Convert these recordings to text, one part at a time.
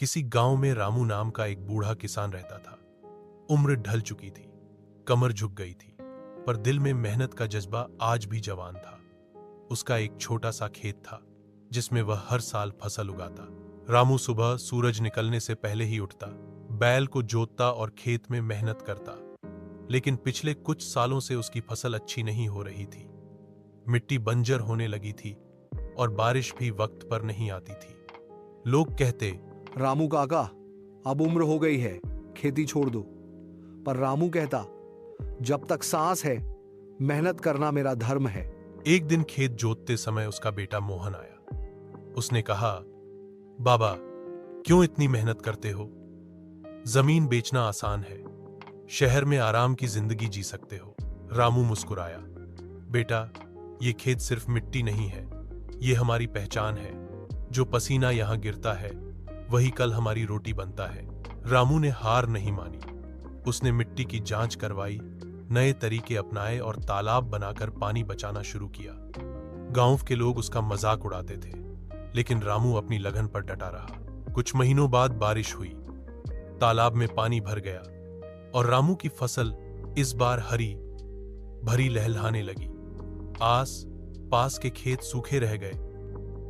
किसी गांव में रामू नाम का एक बूढ़ा किसान रहता था। उम्र ढल चुकी थी, कमर झुक गई थी, पर दिल में मेहनत का जज्बा आज भी जवान था। उसका एक छोटा सा खेत था जिसमें वह हर साल फसल उगाता। रामू सुबह सूरज निकलने से पहले ही उठता, बैल को जोतता और खेत में मेहनत करता। लेकिन पिछले कुछ सालों से उसकी फसल अच्छी नहीं हो रही थी। मिट्टी बंजर होने लगी थी और बारिश भी वक्त पर नहीं आती थी। लोग कहते, रामू काका, अब उम्र हो गई है, खेती छोड़ दो। पर रामू कहता, जब तक सांस है मेहनत करना मेरा धर्म है। एक दिन खेत जोतते समय उसका बेटा मोहन आया। उसने कहा, बाबा, क्यों इतनी मेहनत करते हो? जमीन बेचना आसान है, शहर में आराम की जिंदगी जी सकते हो। रामू मुस्कुराया, बेटा, ये खेत सिर्फ मिट्टी नहीं है, ये हमारी पहचान है। जो पसीना यहां गिरता है वही कल हमारी रोटी बनता है। रामू ने हार नहीं मानी। उसने मिट्टी की जांच करवाई, नए तरीके अपनाए और तालाब बनाकर पानी बचाना शुरू किया। गांव के लोग उसका मजाक उड़ाते थे, लेकिन रामू अपनी लगन पर डटा रहा। कुछ महीनों बाद बारिश हुई, तालाब में पानी भर गया और रामू की फसल इस बार हरी भरी लहलहाने लगी। आस पास के खेत सूखे रह गए,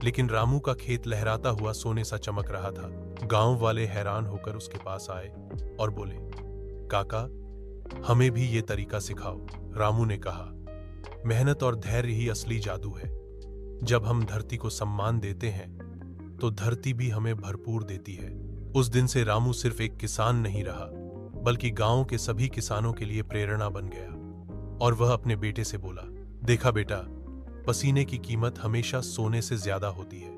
लेकिन रामू का खेत लहराता हुआ सोने सा चमक रहा था। गांव वाले हैरान होकर उसके पास आए और बोले, काका, हमें भी ये तरीका सिखाओ। रामू ने कहा, मेहनत और धैर्य ही असली जादू है। जब हम धरती को सम्मान देते हैं तो धरती भी हमें भरपूर देती है। उस दिन से रामू सिर्फ एक किसान नहीं रहा, बल्कि गांव के सभी किसानों के लिए प्रेरणा बन गया। और वह अपने बेटे से बोला, देखा बेटा, पसीने की कीमत हमेशा सोने से ज्यादा होती है।